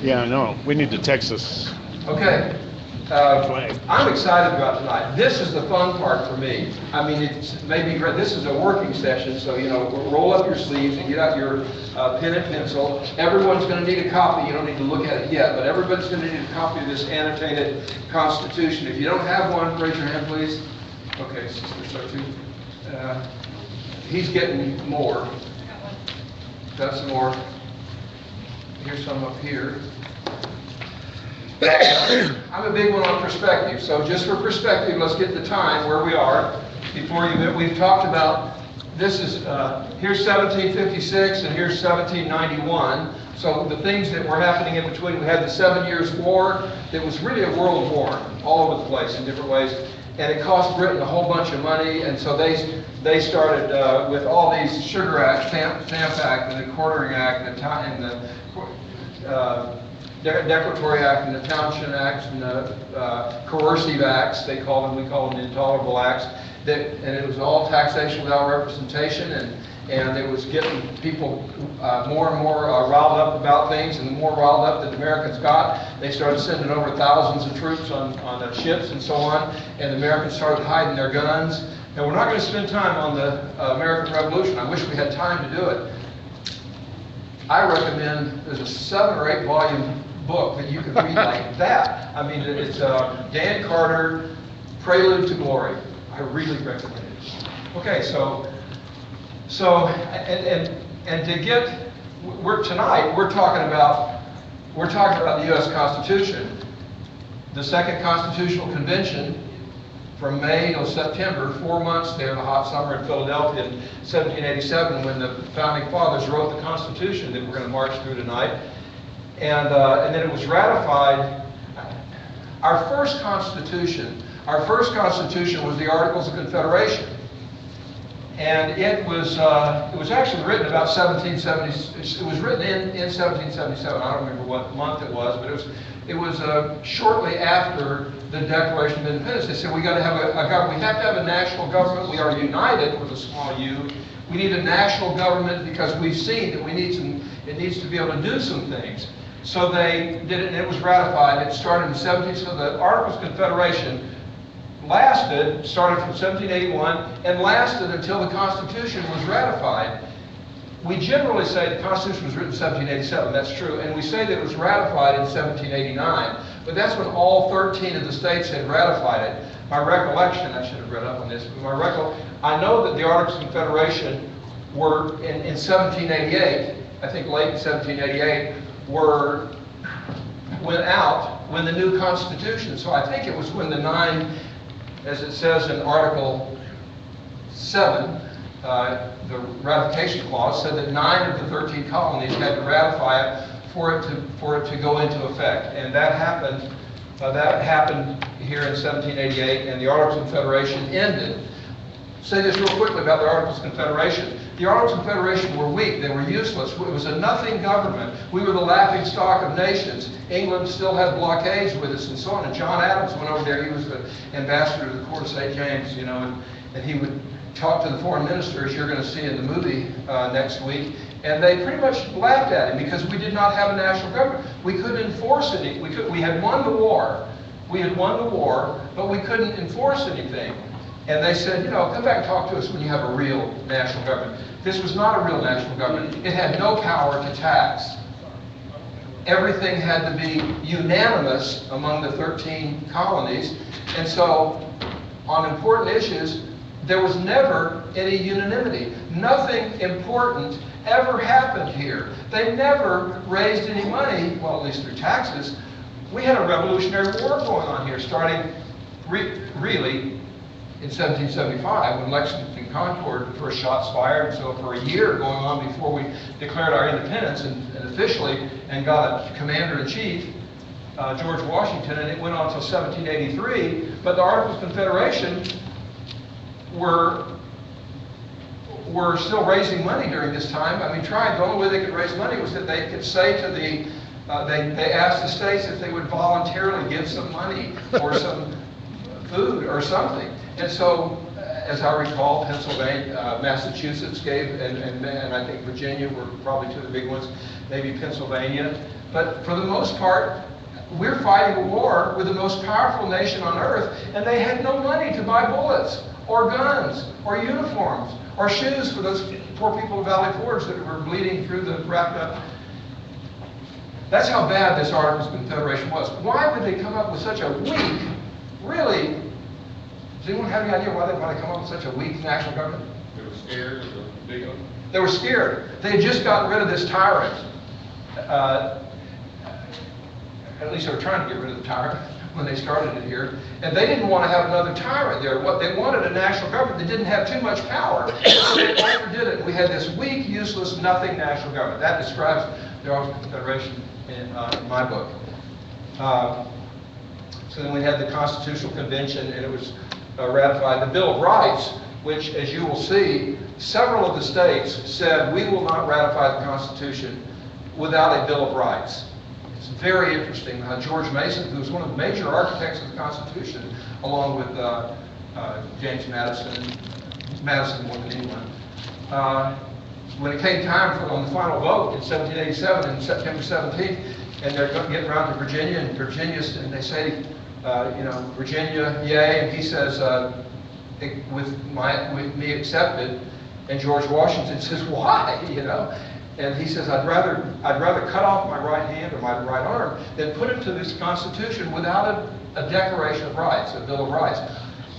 Yeah, I know. We need to Texas. Okay. I'm excited about tonight. This is the fun part for me. I mean, it's maybe this is a working session, so you know, roll up your sleeves and get out your pen and pencil. Everyone's going to need a copy. You don't need to look at it yet, but everybody's going to need a copy of this annotated Constitution. If you don't have one, raise your hand, please. Okay, Sister Sophie. He's getting more. Got some more. Here's some up here. I'm a big one on perspective, so just for perspective, let's get the time where we are before you. We've talked about this is here's 1756 and here's 1791. So the things that were happening in between, we had the 7 Years' War. That was really a world war all over the place in different ways, and it cost Britain a whole bunch of money. And so they started with all these Sugar Acts, Stamp Act, and the Quartering Act, and the Declaratory Act, and the Townshend Acts, and the Coercive Acts, they call them. We call them the Intolerable Acts. And it was all taxation without representation, and it was getting people more and more riled up about things, and the more riled up that the Americans got, they started sending over thousands of troops on ships and so on, and the Americans started hiding their guns. And we're not going to spend time on the American Revolution. I wish we had time to do it. I recommend, there's a 7 or 8 volume book that you can read like that. I mean, it's Dan Carter, Prelude to Glory. I really recommend it. Okay, so to get, tonight we're talking about the U.S. Constitution, the Second Constitutional Convention from May till September, 4 months there in the hot summer in Philadelphia in 1787, when the founding fathers wrote the Constitution that we're going to march through tonight, and then it was ratified. Our first Constitution was the Articles of Confederation, and it was actually written about 1770. It was written in 1777. I don't remember what month it was, but it was shortly after the Declaration of Independence. They said we got to have a government. We have to have a national government. We are united with a small u. We need a national government because we've seen that it needs to be able to do some things. So they did it, and it was ratified. It started in 17. So the Articles of Confederation started from 1781 and lasted until the Constitution was ratified. We generally say the Constitution was written in 1787, that's true, and we say that it was ratified in 1789, but that's when all 13 of the states had ratified it. My recollection, I should have read up on this, but I know that the Articles of Confederation were in 1788, I think late in 1788, went out when the new Constitution, so I think it was when the 9, as it says in Article 7, the ratification clause said that 9 of the 13 colonies had to ratify it for it to go into effect, and that happened. That happened here in 1788, and the Articles of Confederation ended. Say this real quickly about the Articles of Confederation. The Articles of Confederation were weak. They were useless. It was a nothing government. We were the laughing stock of nations. England still had blockades with us and so on. And John Adams went over there. He was the ambassador to the court of St. James, you know, and he would talk to the foreign ministers you're going to see in the movie next week. And they pretty much laughed at him because we did not have a national government. We couldn't enforce any. We had won the war. We had won the war, but we couldn't enforce anything. And they said, you know, come back and talk to us when you have a real national government. This was not a real national government. It had no power to tax. Everything had to be unanimous among the 13 colonies. And so on important issues, there was never any unanimity. Nothing important ever happened here. They never raised any money, well, at least through taxes. We had a Revolutionary War going on here, starting really in 1775 when Lexington Concord first shots fired. And so for a year going on before we declared our independence and officially and got a commander-in-chief, George Washington, and it went on until 1783. But the Articles of Confederation were still raising money during this time. I mean, the only way they could raise money was that they could say to the, they asked the states if they would voluntarily give some money or some food or something. And so as I recall, Pennsylvania, Massachusetts gave, and I think Virginia were probably two of the big ones, maybe Pennsylvania. But for the most part, we're fighting a war with the most powerful nation on earth, and they had no money to buy bullets, or guns, or uniforms, or shoes for those poor people of Valley Forge that were bleeding through the wrapped up. That's how bad this Articles of Confederation was. Why would they come up with such a weak, really, does anyone have any idea why they come up with such a weak national government? They were scared of the big one. They were scared. They had just gotten rid of this tyrant. At least they were trying to get rid of the tyrant when they started it here. And they didn't want to have another tyrant there. What they wanted a national government that didn't have too much power. So they overdid it. We had this weak, useless, nothing national government. That describes the Articles of Confederation in my book. So then we had the Constitutional Convention, and it was ratified. The Bill of Rights, which, as you will see, several of the states said, we will not ratify the Constitution without a Bill of Rights. It's very interesting. George Mason, who was one of the major architects of the Constitution, along with James Madison more than anyone, when it came time on the final vote in 1787, in September 17th, and they're getting around to Virginia, and they say, Virginia, yay, and he says, with me accepted, and George Washington says, why, And he says, I'd rather cut off my right hand or my right arm than put it to this Constitution without a Declaration of Rights, a Bill of Rights.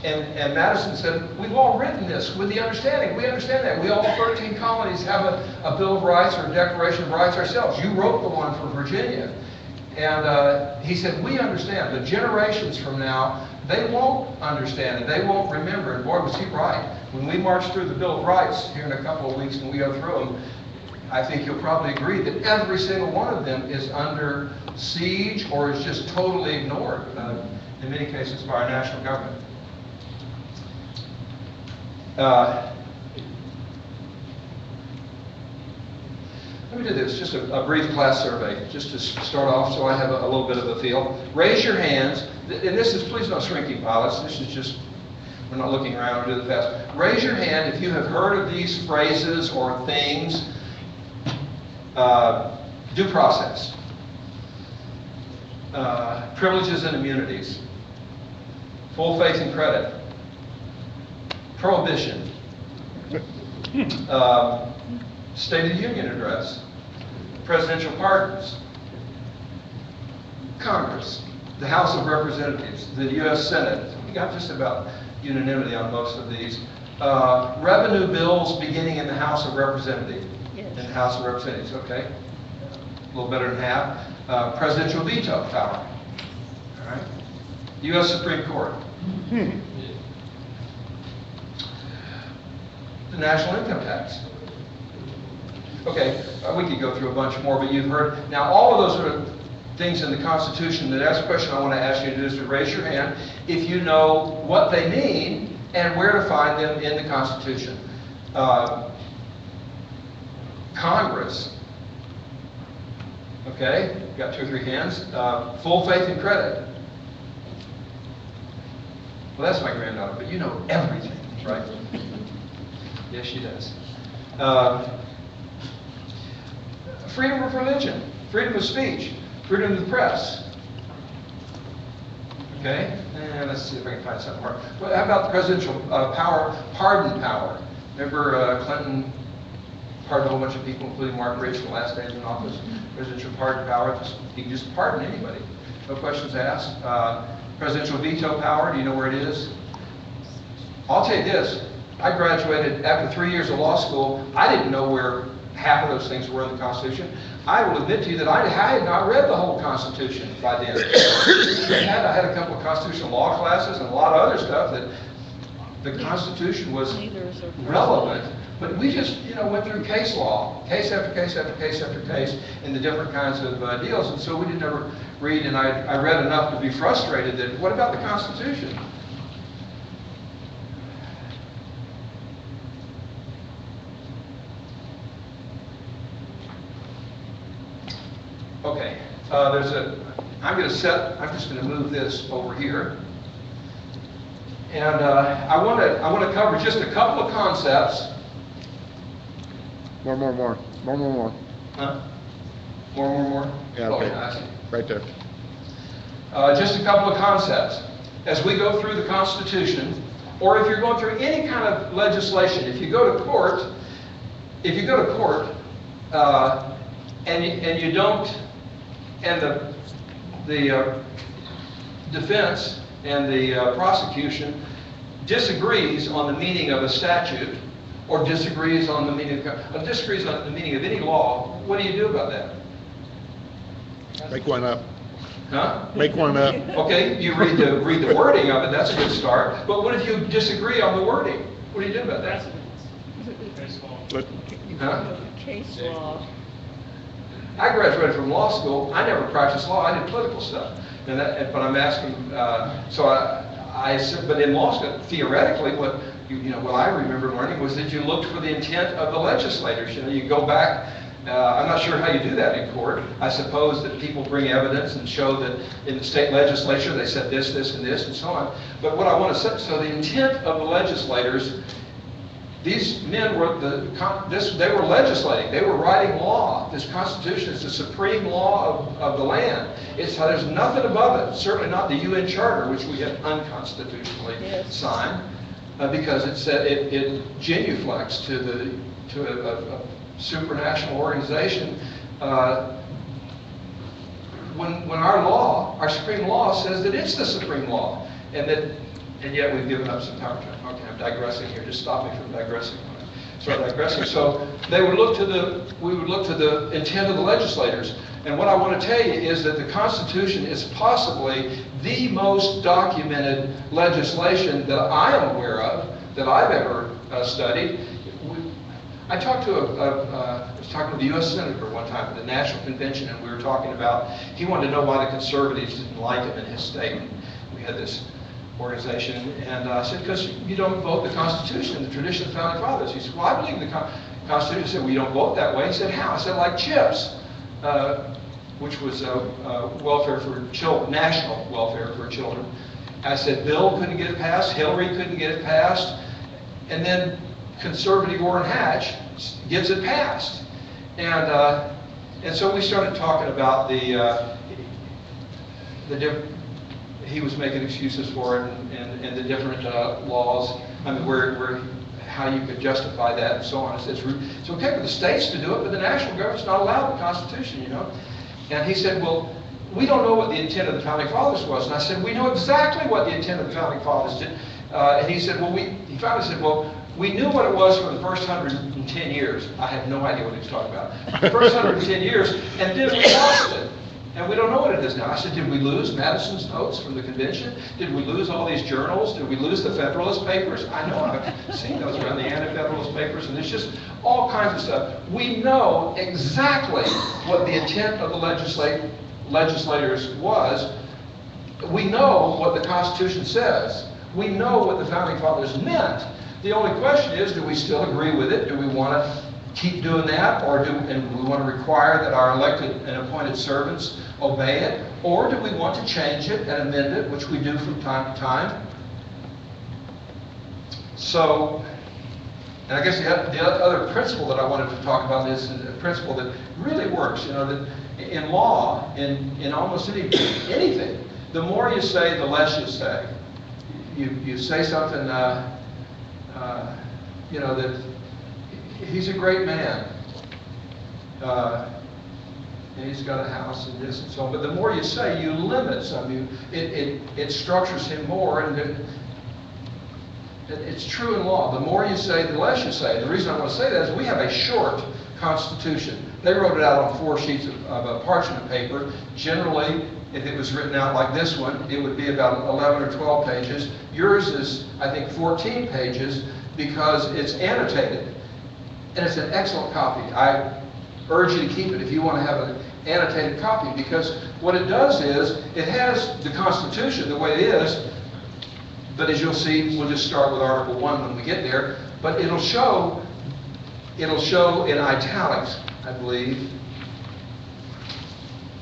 And Madison said, we've all written this with the understanding. We understand that. We all 13 colonies have a Bill of Rights or a Declaration of Rights ourselves. You wrote the one for Virginia. And he said, we understand. But generations from now, they won't understand and they won't remember. And boy, was he right. When we march through the Bill of Rights here in a couple of weeks and we go through them, I think you'll probably agree that every single one of them is under siege or is just totally ignored, in many cases, by our national government. Let me do this, just a brief class survey, just to start off so I have a little bit of a feel. Raise your hands, and this is, please no shrinking pilots, this is just, we're not looking around, we'll do the fast. Raise your hand if you have heard of these phrases or things. Due process, privileges and immunities, full faith and credit, prohibition, State of the Union address, presidential pardons, Congress, the House of Representatives, the U.S. Senate. We got just about unanimity on most of these. Revenue bills beginning in the House of Representatives. In the House of Representatives, okay. A little better than half. Presidential veto power. All right. U.S. Supreme Court. The national income tax. Okay, we could go through a bunch more, but you've heard. Now, all of those are things in the Constitution. The next question I want to ask you to do is to raise your hand if you know what they mean and where to find them in the Constitution. Congress. Okay, got 2 or 3 hands. Full faith and credit. Well, that's my granddaughter, but you know everything, right? Yes, she does. Freedom of religion, freedom of speech, freedom of the press. Okay, and let's see if I can find something more. Well, how about the presidential power, pardon power? Remember Clinton pardoned a whole bunch of people, including Mark Rich, the last days in office. Presidential pardon power, you can just pardon anybody. No questions asked. Presidential veto power, do you know where it is? I'll tell you this, I graduated after 3 years of law school. I didn't know where half of those things were in the Constitution. I will admit to you that I had not read the whole Constitution by then. I had a couple of constitutional law classes and a lot of other stuff that the Constitution was relevant. But we just, went through case law, case after case after case after case, in the different kinds of deals. And so we didn't ever read, and I read enough to be frustrated that, what about the Constitution? Okay, I'm just going to move this over here. And I want to cover just a couple of concepts. More. Huh? More? Yeah, Oh, okay. I see. Right there. Just a couple of concepts. As we go through the Constitution, or if you're going through any kind of legislation, if you go to court, and you don't, and the defense and the prosecution disagrees on the meaning of a statute, or disagrees on the meaning of any law, what do you do about that? Make one up. Huh? Make one up. Okay, you read the wording of it, that's a good start. But what if you disagree on the wording? What do you do about that? Let- Huh? Case law. I graduated from law school. I never practiced law. I did political stuff. But I'm asking. I said, but in law school, theoretically, what I remember learning was that you looked for the intent of the legislators. You go back. I'm not sure how you do that in court. I suppose that people bring evidence and show that in the state legislature they said this, and this, and so on. But what I want to say, so the intent of the legislators. These men were they were legislating. They were writing law. This Constitution is the supreme law of the land. There's nothing above it. Certainly not the UN Charter, which we have unconstitutionally signed, because it said it genuflects to a supranational organization. When our supreme law says that it's the supreme law, and yet we've given up some power to it. Okay, I'm digressing here. Just stop me from digressing. So we would look to the intent of the legislators. And what I want to tell you is that the Constitution is possibly the most documented legislation that I am aware of, that I've ever studied. I was talking to the U.S. Senator one time at the National Convention, and we were talking about, he wanted to know why the conservatives didn't like him in his state. We had this organization, and I said, because you don't vote the Constitution in the tradition of the Founding Fathers. He said, well, I believe the Constitution. I said, well, you don't vote that way. He said, how? I said, like CHIPS, which was welfare for children, national welfare for children. I said, Bill couldn't get it passed, Hillary couldn't get it passed, and then conservative Orrin Hatch gets it passed. And so we started talking about the different. He was making excuses for it, and the different laws. I mean, how you could justify that, and so on. It's okay for the states to do it, but the national government's not allowed in the Constitution, And he said, well, we don't know what the intent of the Founding Fathers was. And I said, we know exactly what the intent of the Founding Fathers did. And he said, he finally said, well, we knew what it was for the first 110 years. I had no idea what he was talking about. The first 110 years, and then we lost it. And we don't know what it is now. I said, did we lose Madison's notes from the convention? Did we lose all these journals? Did we lose the Federalist Papers? I know I've seen those around, the Anti-Federalist Papers, and there's just all kinds of stuff. We know exactly what the intent of the legislators was. We know what the Constitution says. We know what the Founding Fathers meant. The only question is, do we still agree with it? Do we want to keep doing that, and we want to require that our elected and appointed servants obey it, or do we want to change it and amend it, which we do from time to time? So, and I guess the other principle that I wanted to talk about is a principle that really works. That in law, in almost anything, the more you say, the less you say. You say something, that he's a great man. And he's got a house and this and so on. But the more you say, you limit some. It structures him more, and it's true in law. The more you say, the less you say. The reason I want to say that is we have a short Constitution. They wrote it out on 4 sheets of parchment paper. Generally, if it was written out like this one, it would be about 11 or 12 pages. Yours is, I think, 14 pages because it's annotated. And it's an excellent copy. I urge you to keep it if you want to have an annotated copy, because what it does is it has the Constitution the way it is, but as you'll see, we'll just start with Article 1 when we get there, but it'll show in italics, I believe.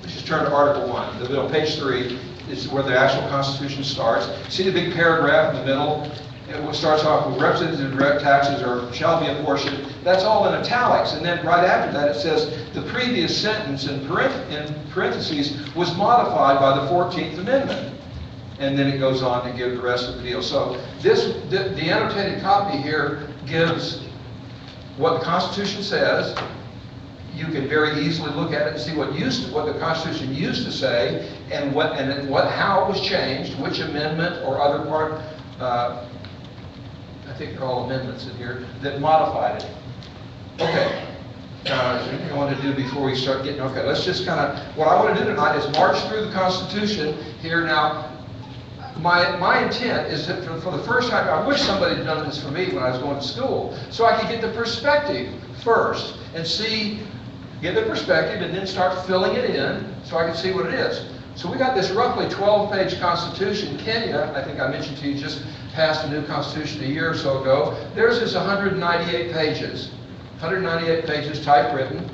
let's just turn to Article 1. The bill, page 3, is where the actual Constitution starts. See the big paragraph in the middle? It starts off with representative direct taxes or shall be apportioned. That's all in italics. And then right after that it says the previous sentence in parentheses was modified by the 14th Amendment. And then it goes on to give the rest of the deal. So the annotated copy here gives what the Constitution says. You can very easily look at it and see what the Constitution used to say and how it was changed, which amendment or other part. I think they're all amendments in here that modified it. Okay. What I want to do before we start getting, okay, let's just kind of, what I want to do tonight is march through the Constitution here. Now, my intent is that for the first time, I wish somebody had done this for me when I was going to school, so I could get the perspective first and get the perspective and then start filling it in so I can see what it is. So we got this roughly 12-page Constitution. Kenya, I think I mentioned to you, just passed a new Constitution a year or so ago. Theirs is 198 pages. 198 pages, typewritten.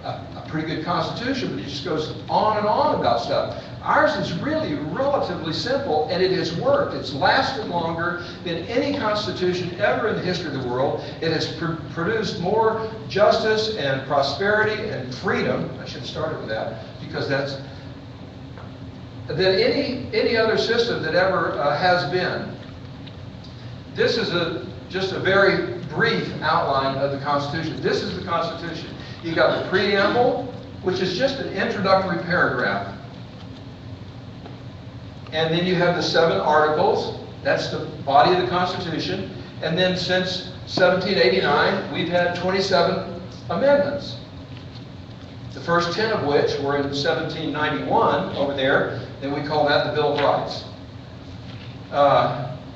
A pretty good Constitution, but it just goes on and on about stuff. Ours is really relatively simple, and it has worked. It's lasted longer than any Constitution ever in the history of the world. It has produced more justice and prosperity and freedom. I should have started with that, because that's than any other system that ever has been. This is just a very brief outline of the Constitution. This is the Constitution. You got the preamble, which is just an introductory paragraph. And then you have the 7 articles. That's the body of the Constitution. And then since 1789, we've had 27 amendments. The first 10 of which were in 1791 over there, and we call that the Bill of Rights.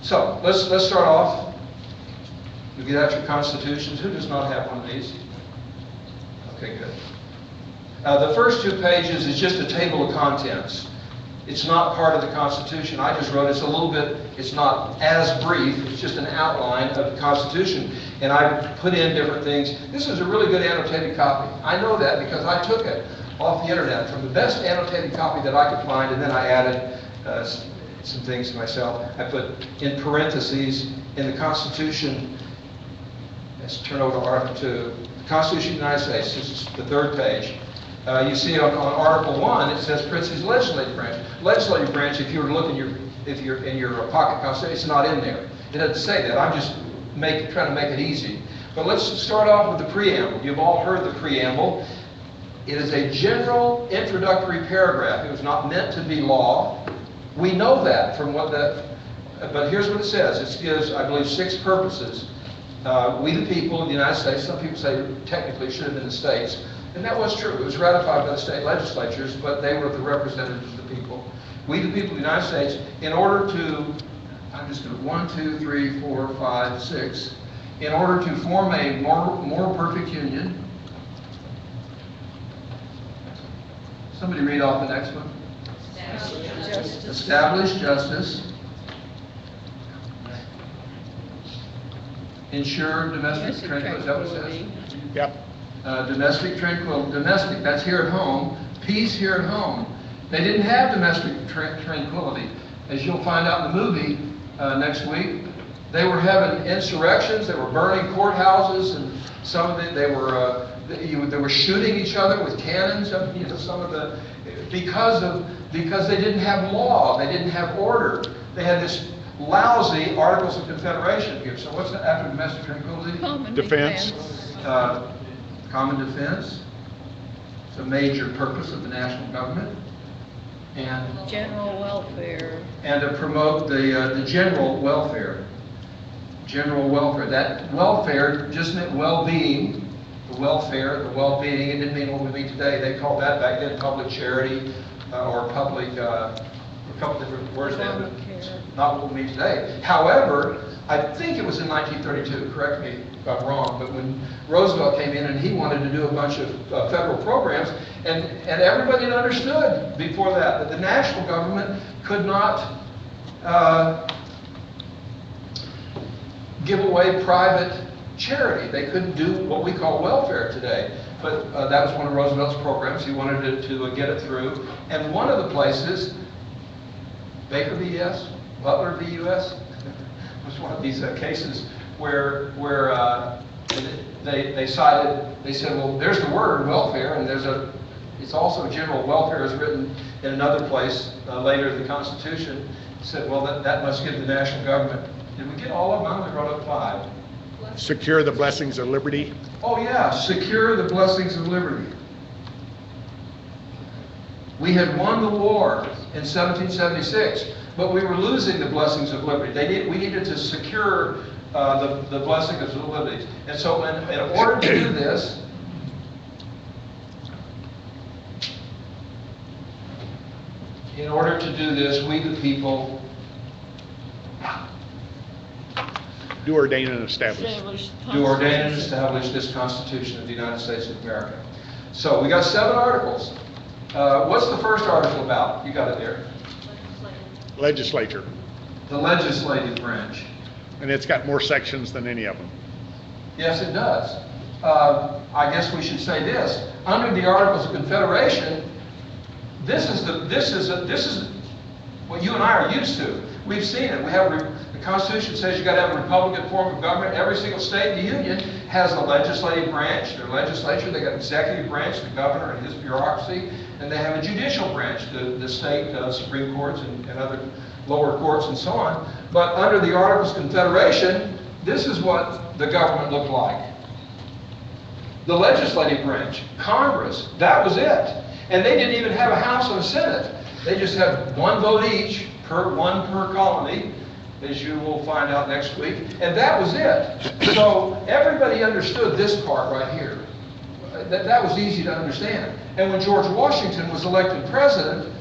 So let's start off. You get out your constitutions. Who does not have one of these? Okay, good. The first 2 pages is just a table of contents. It's not part of the Constitution. I just wrote it's a little bit, it's not as brief, it's just an outline of the Constitution. And I put in different things. This is a really good annotated copy. I know that because I took it off the internet from the best annotated copy that I could find, and then I added some things myself. I put in parentheses in the Constitution. Let's turn over to Article 2. The Constitution of the United States, this is the 3rd page. You see on Article 1, it says parentheses legislative branch. Legislative branch, if you were looking if you're in your pocket Constitution, it's not in there. It doesn't say that. I'm just trying to make it easy. But let's start off with the preamble. You've all heard the preamble. It is a general introductory paragraph. It was not meant to be law. We know that from but here's what it says. It gives, I believe, 6 purposes. We the people of the United States, some people say technically it should have been the states. And that was true. It was ratified by the state legislatures, but they were the representatives of the people. We, the people of the United States, in order to, I'm just going to 1, 2, 3, 4, 5, 6, in order to form a more perfect union. Somebody read off the next one. Establish justice. Ensure domestic tranquility. Is that what it says? Yep. Domestic tranquility. Domestic, that's here at home. Peace here at home. They didn't have domestic tranquility. As you'll find out in the movie next week, they were having insurrections. They were burning courthouses, and some of it they were shooting each other with cannons. You know, some of the because they didn't have law. They didn't have order. They had this lousy Articles of Confederation here. So what's after domestic tranquility? Common Defense. Common defense. It's a major purpose of the national government. And general welfare. And to promote the general welfare. General welfare. That welfare just meant well-being. The welfare, the well-being. It didn't mean what we mean today. They called that back then public charity or public, a couple different words there. Not what we mean today. However, I think it was in 1932, correct me if I'm wrong, but when Roosevelt came in and he wanted to do a bunch of federal programs, and everybody had understood before that the national government could not give away private charity. They couldn't do what we call welfare today. but that was one of Roosevelt's programs. He wanted to get it through. And one of the places, Baker v. U.S., Butler v. U.S., was one of these cases where they said, well, there's the word welfare, and it's also general welfare is written in another place later in the Constitution. Said, well, that must give the national government. Did we get all of them? I only wrote up 5. Secure the blessings of liberty. Oh yeah, secure the blessings of liberty. We had won the war in 1776, but we were losing the blessings of liberty. We needed to secure the blessings of liberty. And so in order to do this, we the people Do ordain and establish. do ordain and establish this Constitution of the United States of America. So we got 7 articles. What's the first article about? You got it there. Legislature. The legislative branch. And it's got more sections than any of them. Yes, it does. I guess we should say this. Under the Articles of Confederation, this is what you and I are used to. We've seen it. We have the Constitution says you got to have a Republican form of government. Every single state in the Union has a legislative branch, their legislature. They got executive branch, the governor and his bureaucracy, and they have a judicial branch, the state Supreme Courts and other lower courts and so on. But under the Articles of Confederation, this is what the government looked like. The legislative branch, Congress, that was it. And they didn't even have a House and a Senate. They just had 1 vote each, one per colony, as you will find out next week. And that was it. So everybody understood this part right here. That was easy to understand. And when George Washington was elected president,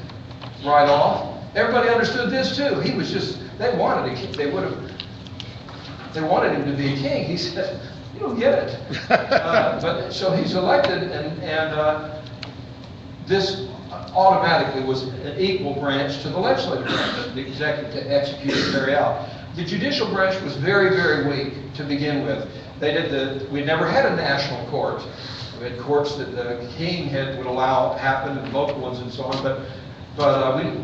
right off, everybody understood this too. He was just, they wanted him to be a king. He said, you don't get it. But so he's elected, and this automatically was an equal branch to the legislative branch, the executive to execute and carry out. The judicial branch was very, very weak to begin with. We never had a national court. We had courts that the king would allow happen, and local ones and so on.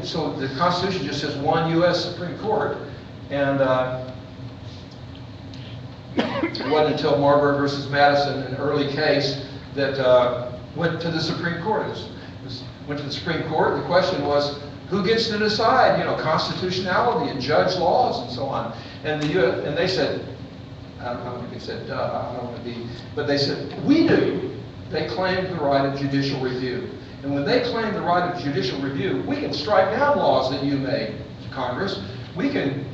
So the Constitution just says 1 U.S. Supreme Court, and it wasn't until Marbury versus Madison, an early case, that went to the Supreme Court. Went to the Supreme Court, and the question was, who gets to decide, constitutionality and judge laws and so on? And they said, I don't know if they said, I don't want to be, but they said, we do. They claimed the right of judicial review. And when they claimed the right of judicial review, we can strike down laws that you made, Congress. We can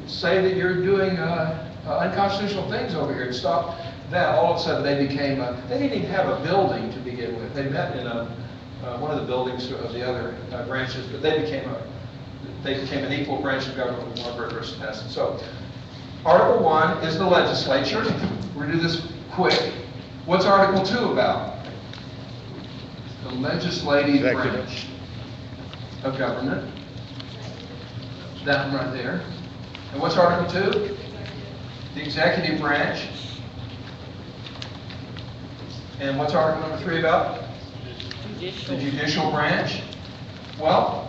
say that you're doing unconstitutional things over here and stop that. All of a sudden they became, they didn't even have a building to begin with. They met in one of the buildings of the other branches, but they became an equal branch of government with Marbury versus Madison. So, Article 1 is the legislature. We're going to do this quick. What's Article 2 about? The legislative branch of government. That one right there. And what's Article 2? The executive branch. And what's Article number 3 about? The judicial branch. Well,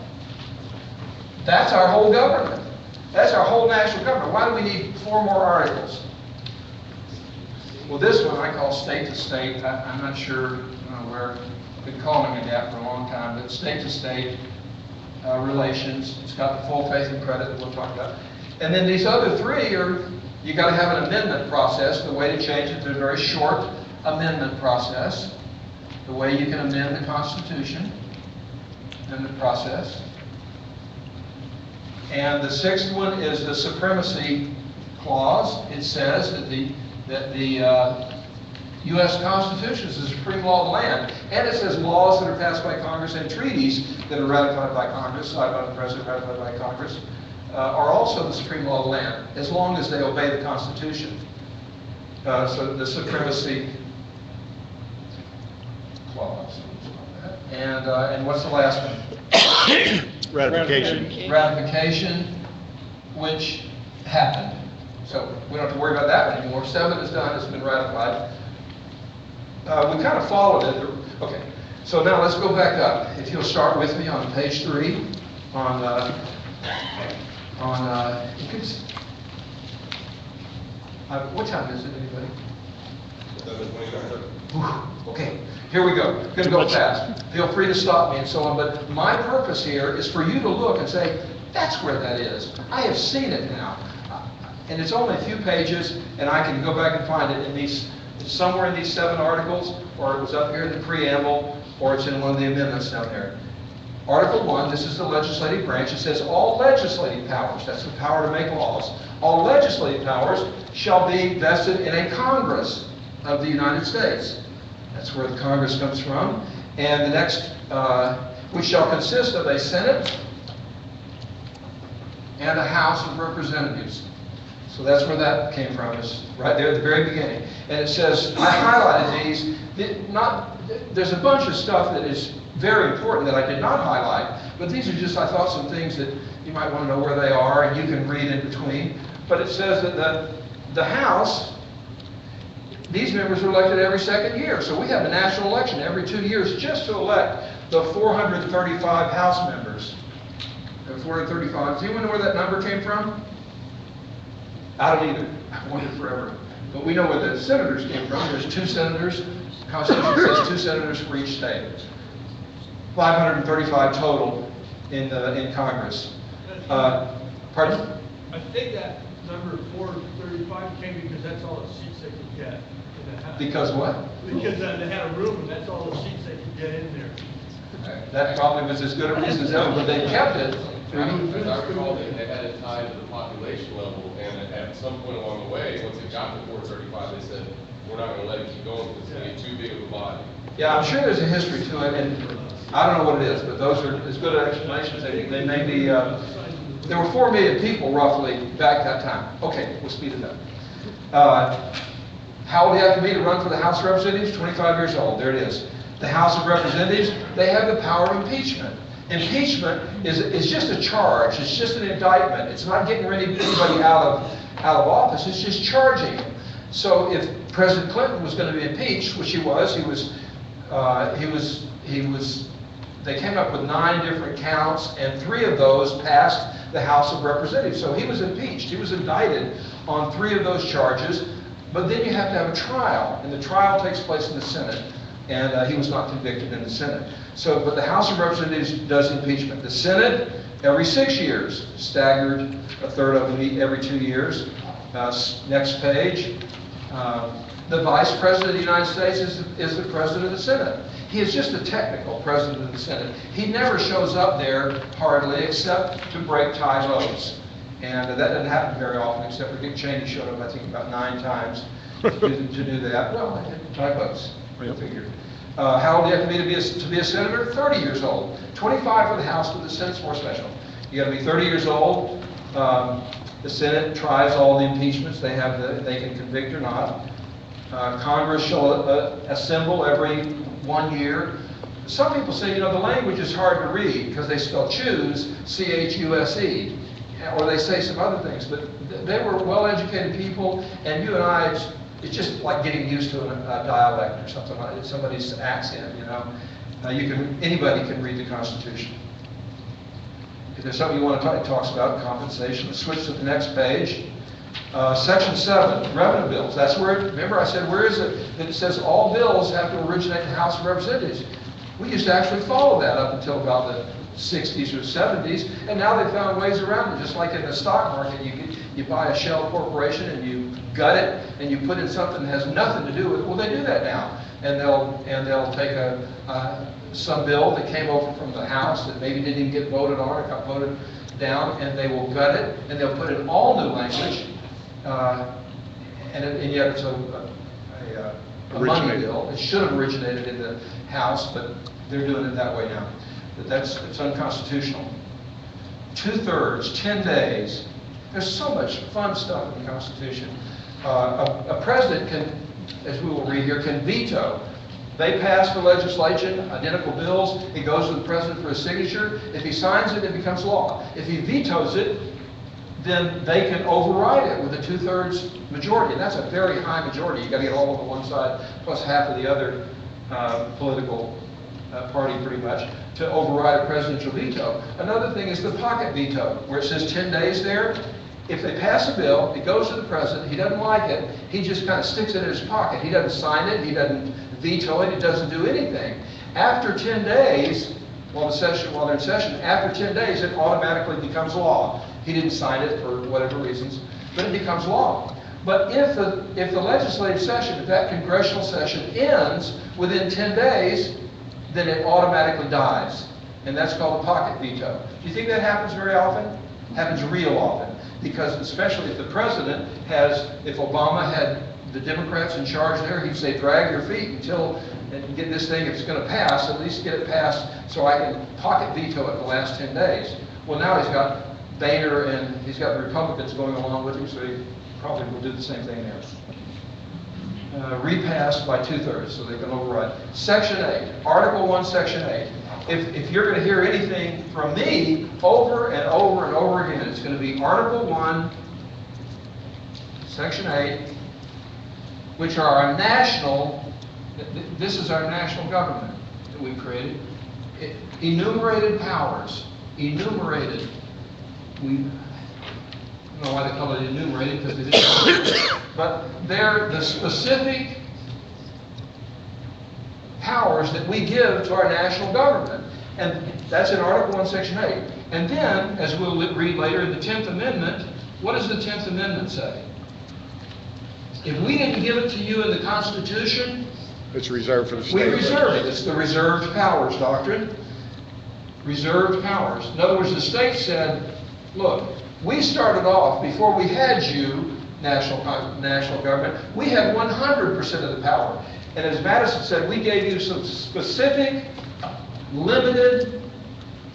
that's our whole government. That's our whole national government. Why do we need 4 more articles? Well, this one I call state to state. I'm not sure where. I've been calling it that for a long time, but state to state relations. It's got the full faith and credit that we'll talk about. And then these other 3 are, you got to have an amendment process. The way to change it, there's a very short amendment process. The way you can amend the Constitution, amendment process. And the 6th one is the supremacy clause. It says that the U.S. Constitution is the supreme law of the land. And it says laws that are passed by Congress and treaties that are ratified by Congress, signed by the President, ratified by Congress, are also the supreme law of the land, as long as they obey the Constitution. So the supremacy clause. And what's the last one? Ratification. Ratification, which happened. So we don't have to worry about that anymore. 7 is done, it's been ratified. we kind of followed it. Okay, so now let's go back up. If you'll start with me on page 3, you can what time is it, anybody? 7:29. Okay, here we go. Gonna go fast. Feel free to stop me and so on, but my purpose here is for you to look and say, that's where that is. I have seen it now. And it's only a few pages, and I can go back and find it in these, somewhere in these 7 articles, or it was up here in the preamble, or it's in one of the amendments down there. Article 1, this is the legislative branch. It says all legislative powers, that's the power to make laws, all legislative powers shall be vested in a Congress of the United States. That's where the Congress comes from. And the next, which shall consist of a Senate and a House of Representatives. So that's where that came from, is right there at the very beginning. And it says, I highlighted these, there's a bunch of stuff that is very important that I did not highlight, but these are just, I thought, some things that you might want to know where they are, and you can read in between. But it says that the House, these members are elected every 2nd year. So we have a national election every 2 years just to elect the 435 House members. There are 435. Does anyone know where that number came from? I don't either. I've wondered forever. But we know where the senators came from. There's 2 senators. The Constitution says 2 senators for each state. 535 total in Congress. Pardon? I think that number 435 came because that's all the seats they could get in the House. Because what? Because they had a room and that's all the seats they could get in there. That probably was as good a reason as ever, but they kept it. As I recall, they had it tied to the population level, and at some point along the way, once it got to 435, they said, we're not going to let it keep going because it's going to get too big of a body. Yeah, I'm sure there's a history to it, and I don't know what it is, but those are as good explanations. They may be, there were 4 million people roughly back that time. Okay, we'll speed it up. How old do you have to be to run for the House of Representatives? 25 years old, there it is. The House of Representatives, they have the power of impeachment. Impeachment is just a charge, it's just an indictment. It's not getting anybody out of office, it's just charging him. So if President Clinton was going to be impeached, which he was, they came up with 9 different counts, and 3 of those passed the House of Representatives. So he was impeached. He was indicted on 3 of those charges, but then you have to have a trial, and the trial takes place in the Senate, and he was not convicted in the Senate. So, but the House of Representatives does impeachment. The Senate, every 6 years, staggered, a third of them every 2 years. Next page. The Vice President of the United States is the President of the Senate. He is just a technical President of the Senate. He never shows up there, hardly, except to break tie votes. And that doesn't happen very often, except for Dick Cheney showed up, I think, about 9 times to do that. Well, tie votes, I figured. How old do you have to be a senator? 30 years old. 25 for the House, but the Senate's more special. You got to be 30 years old. The Senate tries all the impeachments. They can convict or not. Congress shall assemble every 1 year. Some people say, the language is hard to read because they spell choose, C-H-U-S-E, or they say some other things, but they were well-educated people, and you and I, it's just like getting used to a dialect or something like that, somebody's accent, anybody can read the Constitution. If there's something you want to talk, it talks about compensation. Let's switch to the next page. Section 7, revenue bills. That's where, remember I said, where is it that it says all bills have to originate in the House of Representatives? We used to actually follow that up until about the 60s or 70s, and now they've found ways around it. Just like in the stock market, you buy a shell corporation and you gut it and you put in something that has nothing to do with it. Well, they do that now, and they'll take some bill that came over from the House that maybe didn't even get voted on or got voted down, and they will gut it and they'll put in all new language, and yet it's a money bill. It should have originated in the House, but they're doing it that way now. But it's unconstitutional. 2/3, 10 days. There's so much fun stuff in the Constitution. A president can, as we will read here, can veto. They pass the legislation, identical bills, it goes to the president for his signature. If he signs it, it becomes law. If he vetoes it, then they can override it with a 2/3 majority, and that's a very high majority. You got to get all of one side plus half of the other political party, pretty much, to override a presidential veto. Another thing is the pocket veto, where it says 10 days there. If they pass a bill, it goes to the president, he doesn't like it, he just kind of sticks it in his pocket. He doesn't sign it, he doesn't veto it, he doesn't do anything. After 10 days, while they're in session, after 10 days, it automatically becomes law. He didn't sign it for whatever reasons, but it becomes law. But if the legislative session, if that congressional session ends within 10 days, then it automatically dies. And that's called a pocket veto. Do you think that happens very often? Happens real often. Because especially if the president if Obama had the Democrats in charge there, he'd say, drag your feet until, and get this thing, if it's going to pass, at least get it passed so I can pocket veto it the last 10 days. Well, now he's got Boehner and he's got the Republicans going along with him, so he probably will do the same thing there. Repassed by 2/3, so they can override. Section 8, Article 1, Section 8. If you're going to hear anything from me over and over and over again, it's going to be Article 1, Section 8, which are our national, this is our national government that we've created. Enumerated powers. Enumerated. I don't know why they call it enumerated, because they didn't. But they're the specific powers that we give to our national government. And that's in Article 1, Section 8. And then, as we'll read later in the 10th Amendment, what does the 10th Amendment say? If we didn't give it to you in the Constitution, It's reserved for the state. we reserve it. It's the reserved powers doctrine. Reserved powers. In other words, the state said, look, we started off, before we had you, national government, we had 100% of the power. And as Madison said, we gave you some specific, limited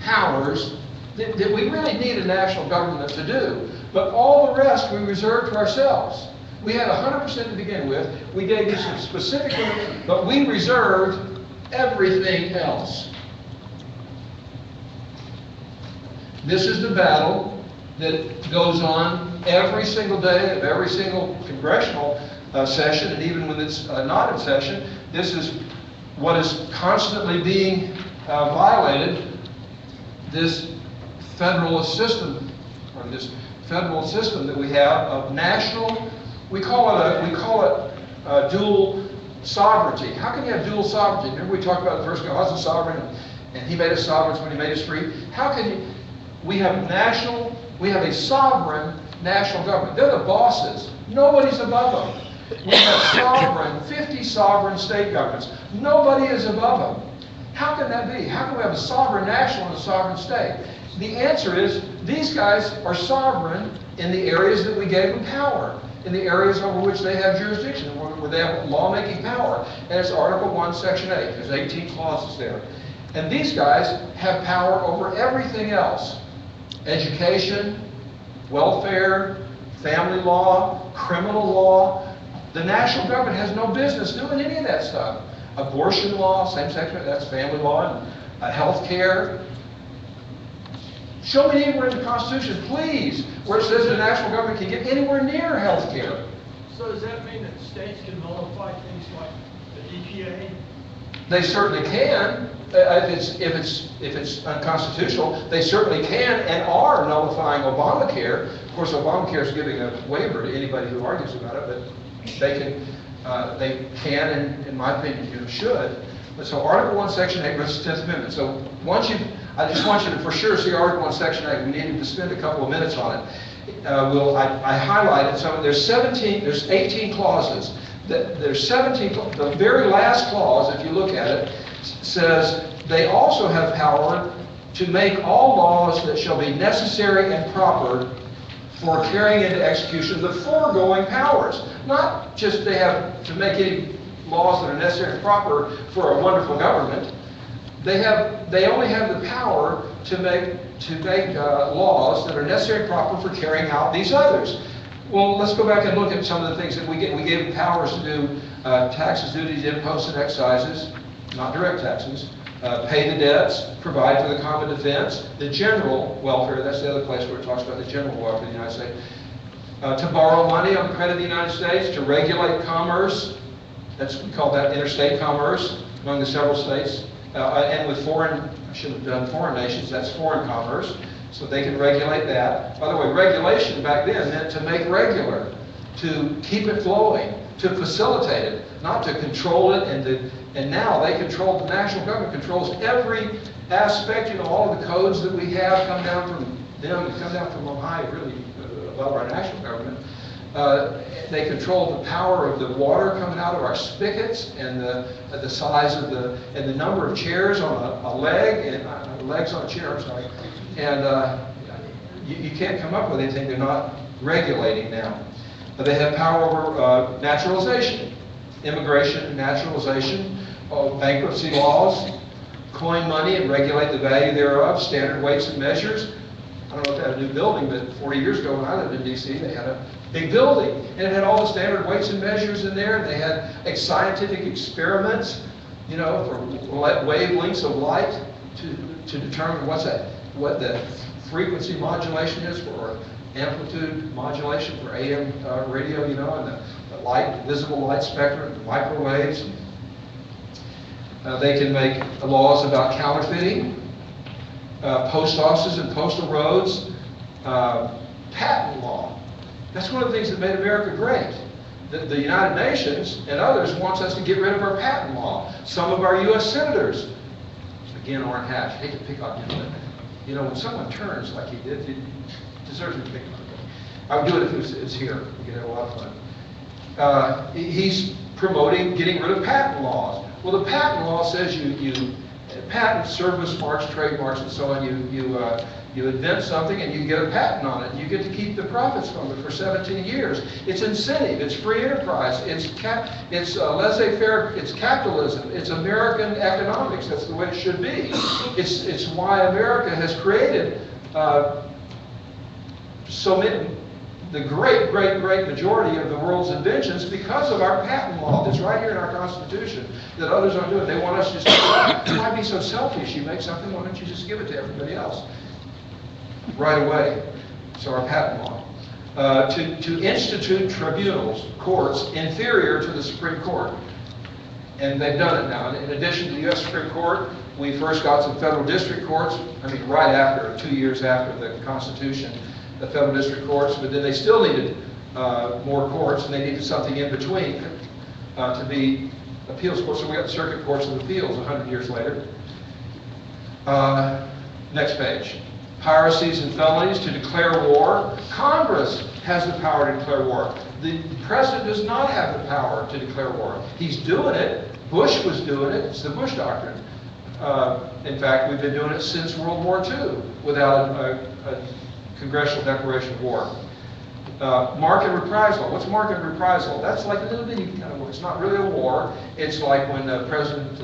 powers that we really need a national government to do. But all the rest we reserved to ourselves. We had 100% to begin with. We gave you some specific, but we reserved everything else. This is the battle that goes on every single day of every single congressional session, and even when it's not in session. This is what is constantly being violated, this federalist system, or this federal system that we have of national, we call it dual sovereignty. How can you have dual sovereignty? Remember we talked about the first God is sovereign, and he made us sovereigns when he made us free. How can you, we have a sovereign national government. They're the bosses. Nobody's above them. We have 50 sovereign state governments. Nobody is above them. How can that be? How can we have a sovereign national and a sovereign state? The answer is, these guys are sovereign in the areas that we gave them power, in the areas over which they have jurisdiction, where they have lawmaking power. And it's Article 1, Section 8. There's 18 clauses there. And these guys have power over everything else. Education, welfare, family law, criminal law. The national government has no business doing any of that stuff. Abortion law, same-sex, that's family law, and health care. Show me anywhere in the Constitution, please, where it says the national government can get anywhere near health care. So does that mean that states can nullify things like the EPA? They certainly can. If it's unconstitutional, they certainly can and are nullifying Obamacare. Of course, Obamacare is giving a waiver to anybody who argues about it, but they can, and in my opinion, should. But so Article 1, Section 8 versus the 10th Amendment. So I just want you to for sure see Article 1, Section 8. We needed to spend a couple of minutes on it. I highlighted some. There's 18 clauses. There's 17. The very last clause, if you look at it, says they also have power to make all laws that shall be necessary and proper for carrying into execution the foregoing powers. Not just they have to make any laws that are necessary and proper for a wonderful government. They only have the power to make laws that are necessary and proper for carrying out these others. Well, let's go back and look at some of the things that we get. We gave them powers to do taxes, duties, imposts, and excises, not direct taxes, pay the debts, provide for the common defense, the general welfare. That's the other place where it talks about the general welfare of the United States. to borrow money on the credit of the United States, to regulate commerce. We call that interstate commerce among the several states. And with foreign, I should have done foreign nations, that's foreign commerce. So they can regulate that. By the way, regulation back then meant to make regular, to keep it flowing, to facilitate it, not to control it. And now they control, the national government controls every aspect. All of the codes that we have come down from them, come down from on high, really above our national government. They control the power of the water coming out of our spigots, and the size of and the number of chairs on a leg, and legs on a chair, I'm sorry. And you can't come up with anything they're not regulating now. But they have power over naturalization, immigration and naturalization, bankruptcy laws, coin money and regulate the value thereof, standard weights and measures. I don't know if they have a new building, but 40 years ago when I lived in D.C., they had a big building, and it had all the standard weights and measures in there. They had scientific experiments, for wavelengths of light to determine what the frequency modulation is for amplitude modulation for AM radio, and the light, visible light spectrum, the microwaves. They can make laws about counterfeiting, post offices and postal roads, patent law. That's one of the things that made America great. The United Nations and others wants us to get rid of our patent law. Some of our U.S. senators, again, Orrin Hatch, I hate to pick on him, but when someone turns like he did, he deserves to be picked on. I would do it if it was here. We could have a lot of fun. He's promoting getting rid of patent laws. Well, the patent law says you patent, service marks, trademarks, and so on. You invent something and you get a patent on it. You get to keep the profits from it for 17 years. It's incentive. It's free enterprise. It's laissez-faire. It's capitalism. It's American economics. That's the way it should be. It's why America has created so many. The great majority of the world's inventions because of our patent law that's right here in our Constitution that others aren't doing. They want us to just, why be so selfish? You make something, why don't you just give it to everybody else? Right away. So our patent law. To institute tribunals, courts, inferior to the Supreme Court. And they've done it now. In addition to the U.S. Supreme Court, we first got some federal district courts, right after, 2 years after the Constitution, the federal district courts, but then they still needed more courts, and they needed something in between to be appeals courts. So we got the circuit courts of appeals 100 years later. Next page. Piracies and felonies to declare war. Congress has the power to declare war. The president does not have the power to declare war. He's doing it. Bush was doing it. It's the Bush doctrine. In fact, we've been doing it since World War II without a congressional declaration of war. Mark and reprisal. What's mark and reprisal? That's like a little bitty kind of war. It's not really a war. It's like when the president,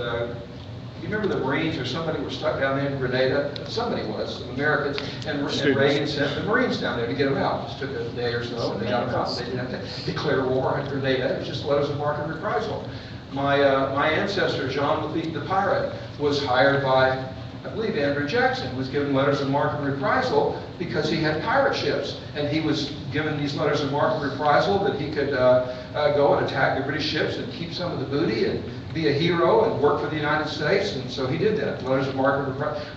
you remember the Marines or somebody was stuck down there in Grenada? Somebody was, some Americans, and Reagan sent the Marines down there to get them out. It just took a day or so, and they got them out. They didn't have to declare war on Grenada. It was just letters of mark and reprisal. My ancestor, Jean Lafitte the Pirate, was hired by, I believe Andrew Jackson, was given letters of marque and reprisal because he had pirate ships. And he was given these letters of marque and reprisal that he could go and attack the British ships and keep some of the booty and be a hero and work for the United States. And so he did that, letters of marque and reprisal.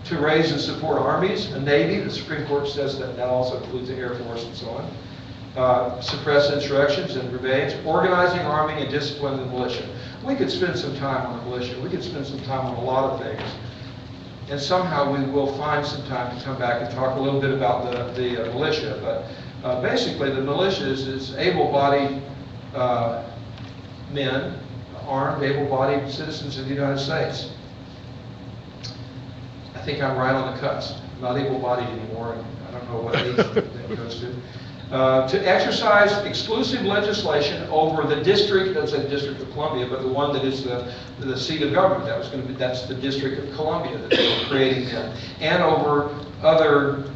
To raise and support armies, a navy, the Supreme Court says that also includes the Air Force and so on. Suppress insurrections and rebellions, organizing, arming, and disciplining the militia. We could spend some time on the militia. We could spend some time on a lot of things. And somehow we will find some time to come back and talk a little bit about the militia. But basically the militia is able-bodied men, armed, able-bodied citizens of the United States. I think I'm right on the cusp. I'm not able-bodied anymore, and I don't know what age that goes to. To exercise exclusive legislation over the district, doesn't say the District of Columbia, but the one that is the seat of government. That's the District of Columbia that they were creating then, and over other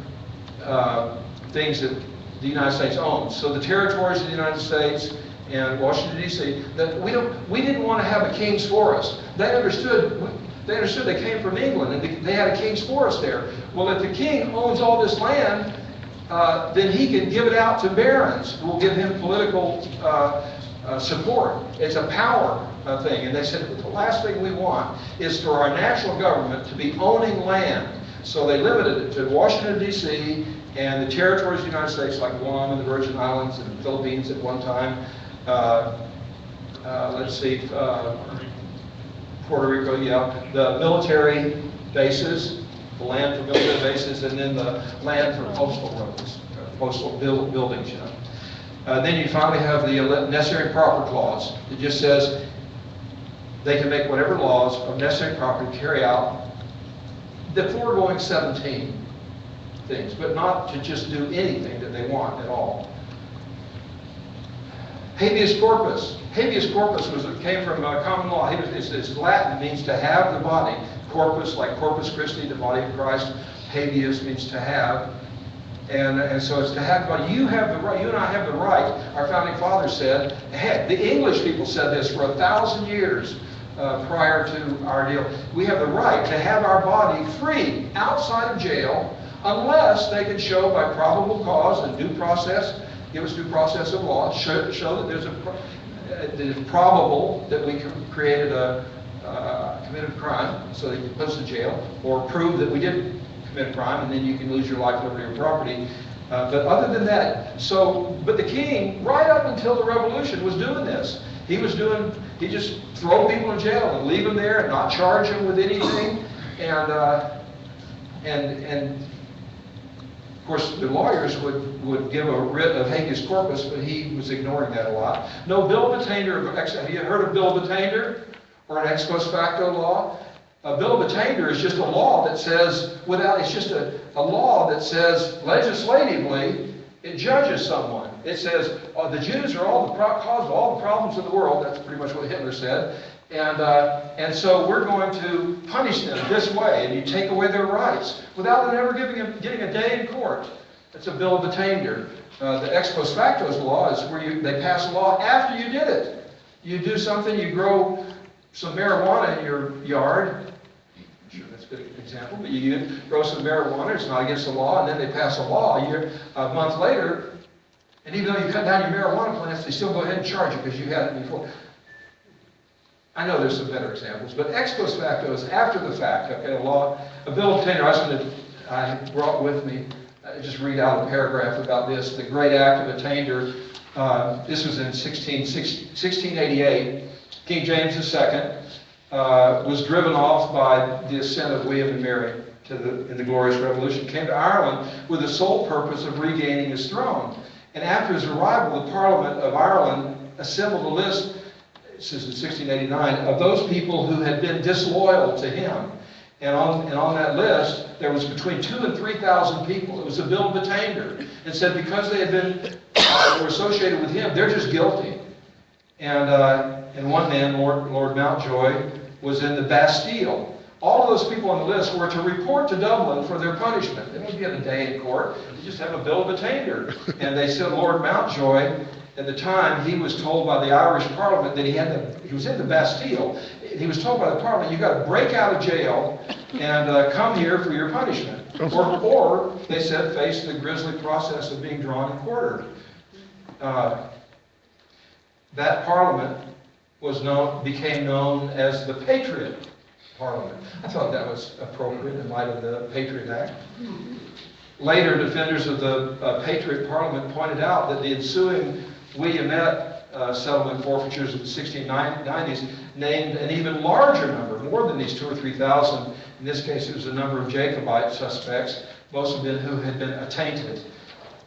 things that the United States owns. So the territories of the United States and Washington D.C. that we didn't want to have a king's forest. They understood they came from England and they had a king's forest there. Well, if the king owns all this land, then he can give it out to barons who will give him political support. It's a power thing. And they said, the last thing we want is for our national government to be owning land. So they limited it to Washington, D.C., and the territories of the United States, like Guam and the Virgin Islands and the Philippines at one time. Puerto Rico, yeah. The military bases, the land for military bases, and then the land for postal roads, postal buildings, you know. Then you finally have the necessary and proper clause. It just says they can make whatever laws of necessary and proper to carry out the foregoing 17 things, but not to just do anything that they want at all. Habeas corpus. Habeas corpus came from common law. It's Latin, means to have the body. Corpus, like Corpus Christi, the body of Christ. Habeas means to have. And so it's to have the body. You have the right, you and I have the right. Our founding fathers said, heck, the English people said this for 1,000 years prior to our deal. We have the right to have our body free outside of jail unless they can show by probable cause and due process, give us due process of law, show that there's that it's probable that we created committed a crime, so they can put us in jail, or prove that we did commit a crime, and then you can lose your life, liberty, or property. But other than that, but the king, right up until the Revolution, was doing this. He just throw people in jail and leave them there and not charge them with anything, and of course, the lawyers would give a writ of habeas corpus, but he was ignoring that a lot. No bill of attainder. Have you heard of bill of attainder or an ex post facto law? A bill of attainder is just a law that says, it's just a law that says legislatively it judges someone. It says the Jews are cause of all the problems of the world. That's pretty much what Hitler said. And so we're going to punish them this way, and you take away their rights without them ever getting a day in court. That's a bill of attainder. The ex post facto law is where they pass a law after you did it. You do something, you grow some marijuana in your yard. I'm sure that's a good example, but you grow some marijuana, it's not against the law, and then they pass a law a month later, and even though you cut down your marijuana plants, they still go ahead and charge you because you had it before. I know there's some better examples, but ex post facto is after the fact. Okay, a bill of attainder. I brought with me, just read out a paragraph about this. The great act of attainder. This was in 1688. King James II was driven off by the assent of William and Mary in the Glorious Revolution. Came to Ireland with the sole purpose of regaining his throne. And after his arrival, the Parliament of Ireland assembled a list. This is in 1689, of those people who had been disloyal to him. And on that list, there was between 2,000 and 3,000 people. It was a bill of attainder. It said because they had been were associated with him, they're just guilty. And one man, Lord Mountjoy, was in the Bastille. All of those people on the list were to report to Dublin for their punishment. They didn't get a day in court. They just have a bill of attainder. And they said Lord Mountjoy, at the time, he was told by the Irish Parliament that he was in the Bastille. He was told by the Parliament, you've got to break out of jail and come here for your punishment. Or they said, face the grisly process of being drawn and quartered. That Parliament became known as the Patriot Parliament. I thought that was appropriate in light of the Patriot Act. Later, defenders of the Patriot Parliament pointed out that the ensuing Williamette settlement forfeitures of the 1690s named an even larger number, more than these 2,000 or 3,000. In this case, it was a number of Jacobite suspects, most of them who had been attainted.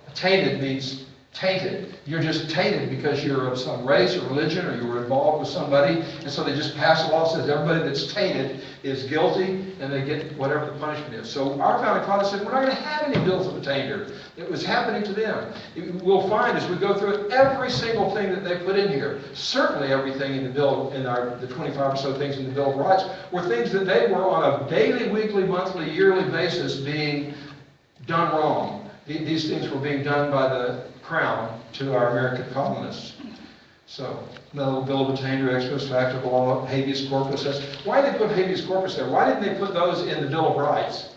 Attainted means tainted. You're just tainted because you're of some race or religion, or you were involved with somebody, and so they just pass a law that says everybody that's tainted is guilty, and they get whatever the punishment is. So our founding fathers said, we're not going to have any bills of attainder. It was happening to them. We'll find as we go through it, every single thing that they put in here, certainly everything in the bill, the 25 or so things in the Bill of Rights, were things that they were on a daily, weekly, monthly, yearly basis being done wrong. These things were being done by the Crown to our American colonists. So, no bill of attainder, ex post facto law, habeas corpus. Why did they put habeas corpus there? Why didn't they put those in the Bill of Rights?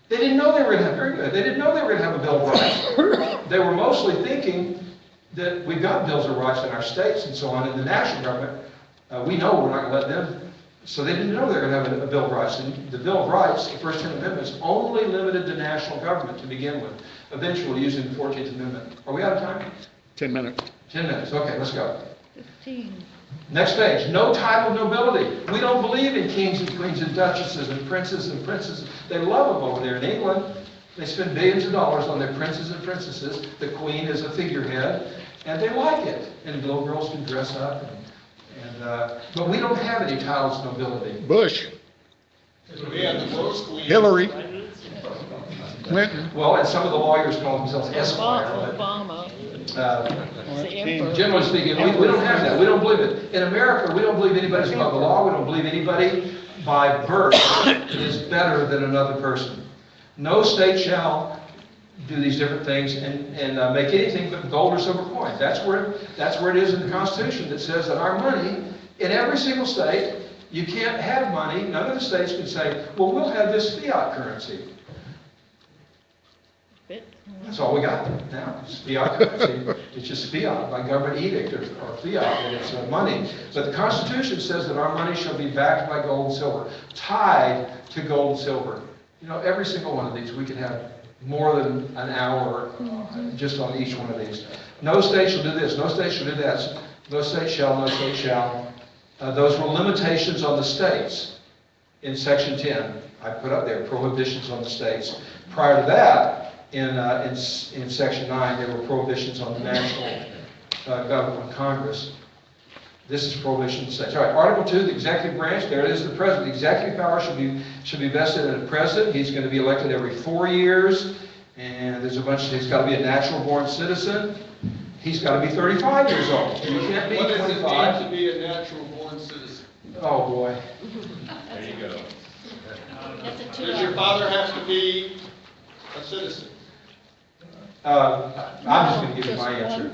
They didn't know they were going to have, very good, they didn't know they were going to have a Bill of Rights. They were mostly thinking that we've got bills of rights in our states and so on, in the national government. We know we're not going to let them, so they didn't know they were going to have a Bill of Rights. And the Bill of Rights, the first 10 amendments, only limited to national government to begin with, eventually using the 14th Amendment. Are we out of time? 10 minutes. 10 minutes, okay, let's go. 15. Next page, no title of nobility. We don't believe in kings and queens and duchesses and princes and princesses. They love them over there in England. They spend billions of dollars on their princes and princesses. The queen is a figurehead, and they like it. And little girls can dress up. But we don't have any titles of nobility. Bush, We have the most queen. Hillary, Clinton. Well, and some of the lawyers call themselves esquire. Obama, But, the emperor. generally speaking, we don't have that. We don't believe it. In America, we don't believe anybody's above the law. We don't believe anybody by birth is better than another person. No state shall do these different things and make anything but gold or silver coin. That's where it is in the Constitution that says that our money, in every single state, you can't have money. None of the states can say, well, we'll have this fiat currency. That's all we got now. It's fiat currency. It's just fiat by government edict or fiat, and it's money. But the Constitution says that our money shall be backed by gold and silver, tied to gold and silver. You know, every single one of these, we could have more than an hour just on each one of these. No state shall do this. No state shall do that. No state shall. No state shall. Those were limitations on the states in Section 10. I put up there prohibitions on the states. Prior to that, in Section 9, there were prohibitions on the national government, Congress. This is prohibition of the states. All right, Article 2, the executive branch, there it is, the president. The executive power should be vested in the president. He's going to be elected every 4 years, and there's a bunch of, he's got to be a natural-born citizen. He's got to be 35 years old. You can't be 25. What does it mean to be a natural-born citizen? Oh, boy. There you go. That's a Does your father have to be a citizen? I'm just going to give you my answer,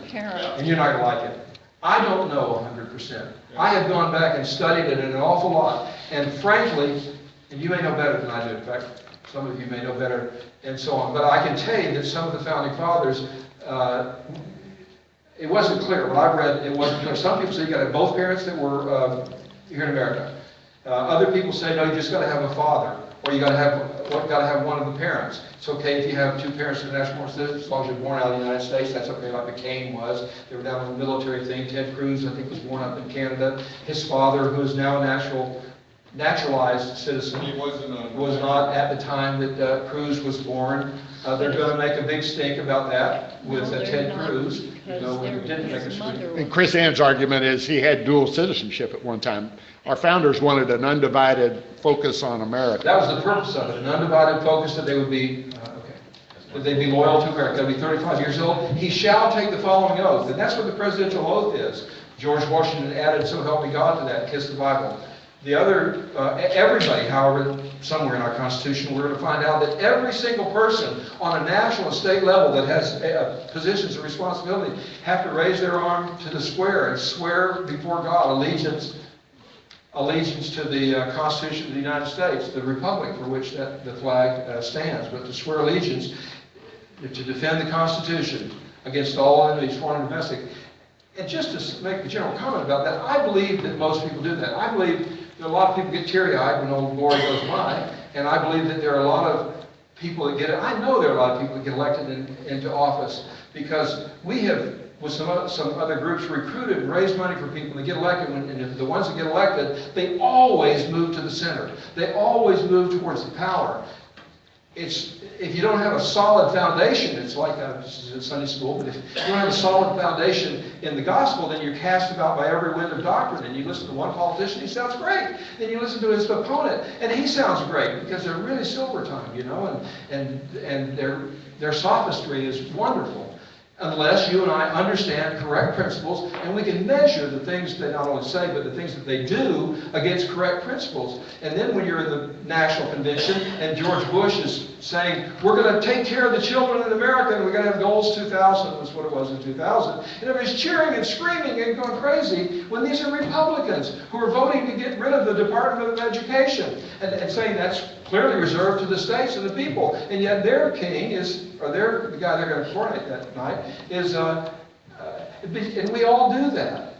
and you're not going to like it. I don't know 100%. I have gone back and studied it an awful lot, and frankly, and you may know better than I do, in fact, some of you may know better, and so on, but I can tell you that some of the founding fathers, it wasn't clear. What I read, it wasn't clear. Some people say you got to have both parents that were here in America. Other people say, no, you just got to have a father, or you got to have one of the parents. It's okay if you have two parents that are national citizens, as long as you're born out of the United States. That's okay, like McCain was. They were down on the military thing. Ted Cruz, I think, was born up in Canada. His father, who is now a naturalized citizen, was not at the time that Cruz was born. They're going to make a big stink about that with Ted Cruz. You know, when it didn't make a stink. And Chris Ann's argument is he had dual citizenship at one time. Our founders wanted an undivided focus on America. That was the purpose of it, an undivided focus that they would be, that they'd be loyal to America. They'll be 35 years old. He shall take the following oath, and that's what the presidential oath is. George Washington added, so help me God, to that, kiss the Bible. The other, everybody, however, somewhere in our Constitution, we're going to find out that every single person on a national and state level that has positions of responsibility have to raise their arm to the square and swear before God allegiance to the Constitution of the United States, the republic for which the flag stands, but to swear allegiance to defend the Constitution against all enemies, foreign and domestic. And just to make a general comment about that, I believe that most people do that. I believe that a lot of people get teary-eyed when Old Glory goes by, and I believe that there are a lot of people that I know there are a lot of people that get elected into office because we have, with some other groups, recruited and raised money for people to get elected, and the ones that get elected, they always move to the center. They always move towards the power. If you don't have a solid foundation, it's like this is in Sunday school, but if you don't have a solid foundation in the gospel, then you're cast about by every wind of doctrine, and you listen to one politician, he sounds great. Then you listen to his opponent, and he sounds great, because they're really silver tongued, you know, and their sophistry is wonderful. Unless you and I understand correct principles, and we can measure the things they not only say, but the things that they do against correct principles. And then when you're in the National Convention, and George Bush is saying, we're going to take care of the children in America, and we're going to have goals 2000, was what it was in 2000. And everybody's cheering and screaming and going crazy, when these are Republicans who are voting to get rid of the Department of Education, and saying that's clearly reserved to the states and the people. And yet their king is, or the guy they're going to coronate that night is, and we all do that.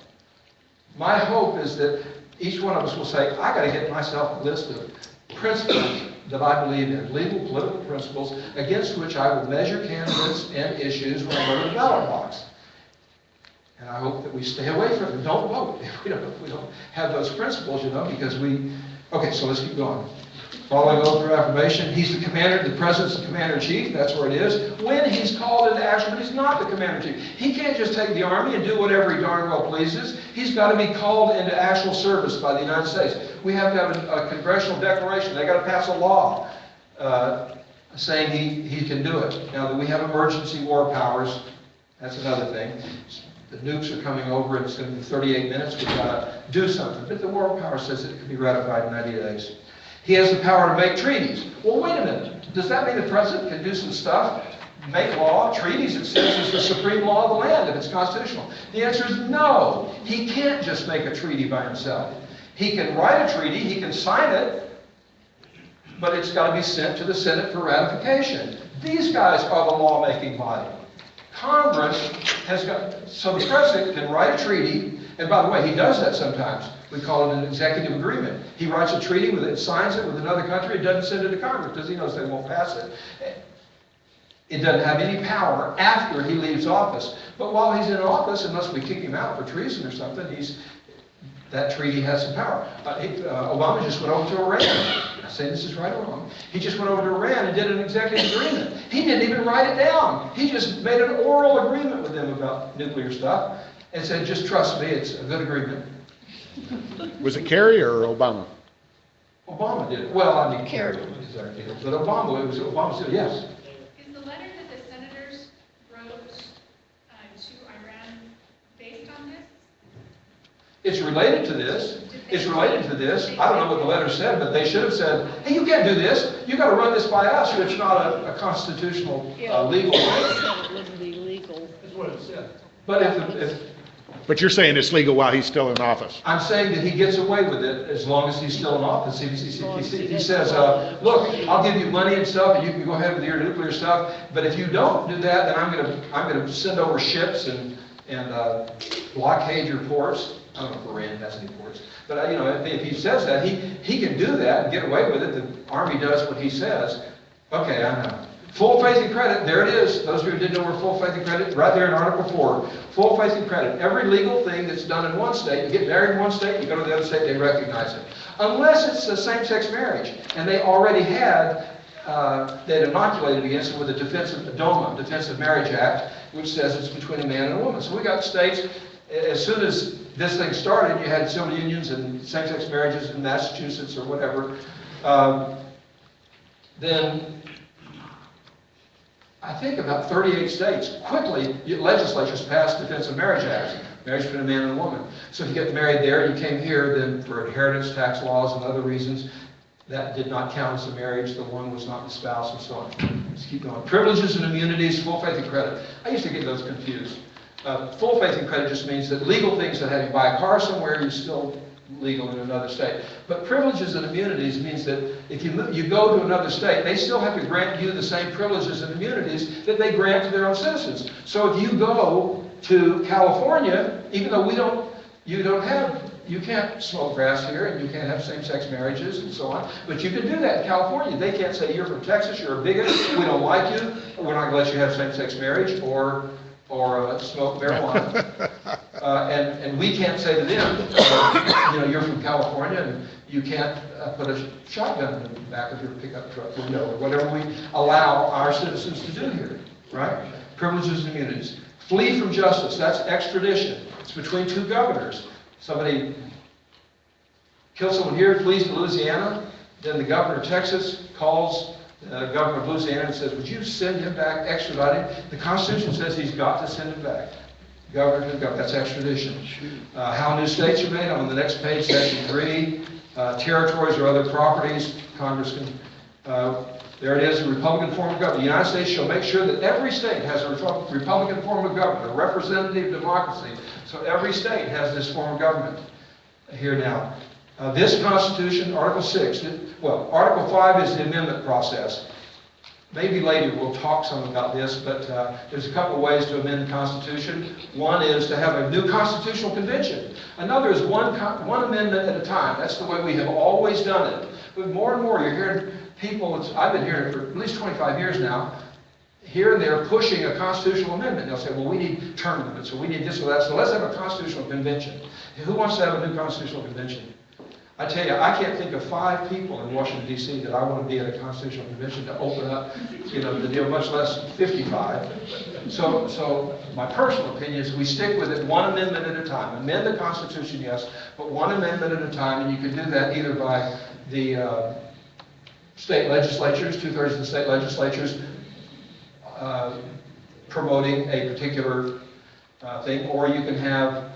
My hope is that each one of us will say, I got to get myself a list of principles that I believe in, legal, political principles, against which I will measure candidates and issues when I go to the ballot box. And I hope that we stay away from them. Don't vote if we don't have those principles, because okay, so let's keep going. Following oath or affirmation, he's the commander, the president's the commander-in-chief, that's where it is. When he's called into action, but he's not the commander-in-chief. He can't just take the army and do whatever he darn well pleases. He's got to be called into actual service by the United States. We have to have a congressional declaration. They got to pass a law saying he can do it. Now that we have emergency war powers, that's another thing. The nukes are coming over and it's going to be 38 minutes. We've got to do something. But the war power says that it can be ratified in 90 days. He has the power to make treaties. Well, wait a minute. Does that mean the president can do some stuff, make law, treaties, it says is the supreme law of the land if it's constitutional? The answer is no. He can't just make a treaty by himself. He can write a treaty, he can sign it, but it's got to be sent to the Senate for ratification. These guys are the lawmaking body. Congress has got, so the president can write a treaty, and by the way, he does that sometimes. We call it an executive agreement. He writes a treaty with it, signs it with another country, and doesn't send it to Congress because he knows they won't pass it. It doesn't have any power after he leaves office. But while he's in office, unless we kick him out for treason or something, that treaty has some power. Obama just went over to Iran. I say this is right or wrong. He just went over to Iran and did an executive agreement. He didn't even write it down. He just made an oral agreement with them about nuclear stuff and said, just trust me, it's a good agreement. Was it Kerry or Obama? Obama did it. Well, I mean, Kerry. But Obama's did it, yes. Is the letter that the senators wrote to Iran based on this? It's related to this. It's related to this. I don't know what the letter said, but they should have said, hey, you can't do this. You got to run this by us, or it's not a constitutional legal They thing. said it wouldn't be legal. That's what it said. But if But you're saying it's legal while he's still in office? I'm saying that he gets away with it as long as he's still in office. He says, look, I'll give you money and stuff, and you can go ahead with your nuclear stuff. But if you don't do that, then I'm going to send over ships and blockade your ports. I don't know if Iran has any ports, but if he says that, he can do that and get away with it. The Army does what he says. Okay, I know. Full faith and credit, there it is. Those of you who didn't know where full faith and credit, right there in Article 4. Full faith and credit. Every legal thing that's done in one state, you get married in one state, you go to the other state, they recognize it. Unless it's a same-sex marriage, and they already had, they'd inoculated against it with the DOMA, Defensive Marriage Act, which says it's between a man and a woman. So we got states, as soon as this thing started, you had civil unions and same-sex marriages in Massachusetts or whatever. Then I think about 38 states, quickly, legislatures passed Defensive Marriage Acts, marriage between a man and a woman. So if you get married there, you came here, then for inheritance tax laws and other reasons, that did not count as a marriage, the one was not the spouse, and so on. Let's keep going. Privileges and immunities, full faith and credit. I used to get those confused. Full faith and credit just means that legal things that have you buy a car somewhere, you're still legal in another state. But privileges and immunities means that if you go to another state, they still have to grant you the same privileges and immunities that they grant to their own citizens. So if you go to California, even though you can't smoke grass here and you can't have same-sex marriages and so on, but you can do that in California. They can't say, you're from Texas, you're a bigot, we don't like you, we're not going to let you have same-sex marriage or smoke marijuana. And we can't say to them, you're from California and you can't put a shotgun in the back of your pickup truck window or whatever we allow our citizens to do here, right? Privileges and immunities. Flee from justice, that's extradition. It's between two governors. Somebody kills someone here, flees to Louisiana, then the governor of Texas calls the governor of Louisiana and says, would you send him back, extradite him? The Constitution says he's got to send him back. Governor to governor, that's extradition. How new states are made, on the next page, section 3. Territories or other properties, Congress can, there it is, a Republican form of government. The United States shall make sure that every state has a Republican form of government, a representative democracy. So every state has this form of government. Here now. This Constitution, Article 6, well, Article 5 is the amendment process. Maybe later we'll talk some about this, but there's a couple of ways to amend the Constitution. One is to have a new constitutional convention. Another is one amendment at a time. That's the way we have always done it. But more and more you're hearing people, I've been hearing it for at least 25 years now, here and there pushing a constitutional amendment. They'll say, well, we need term limits, or we need this or that, so let's have a constitutional convention. Who wants to have a new constitutional convention? I tell you, I can't think of 5 people in Washington, D.C. that I want to be at a constitutional convention to open up, the deal, much less 55. So my personal opinion is we stick with it one amendment at a time. Amend the Constitution, yes, but one amendment at a time, and you can do that either by the state legislatures, 2/3 of the state legislatures promoting a particular thing, or you can have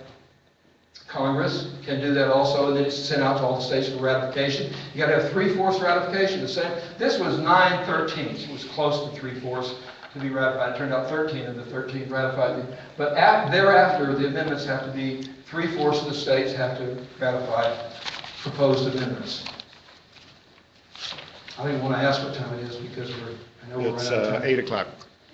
Congress can do that also, and then it's sent out to all the states for ratification. You got to have 3/4 ratification. This was 9/13. It was close to 3/4 to be ratified. It turned out 13 of the 13 ratified. But thereafter, the amendments have to be 3/4 of the states have to ratify proposed amendments. I don't even want to ask what time it is because I know we're It's running out of time. 8 o'clock.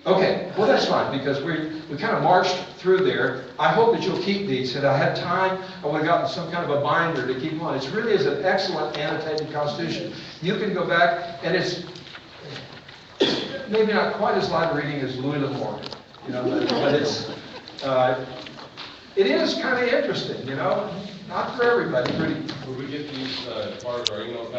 Okay, well, that's fine, because we kind of marched through there. I hope that you'll keep these. Had I had time, I would have gotten some kind of a binder to keep on. It really is an excellent annotated constitution. You can go back, and it's maybe not quite as light reading as Louis L'Amour, but it is kind of interesting, not for everybody. Would we get these, part of our emails back?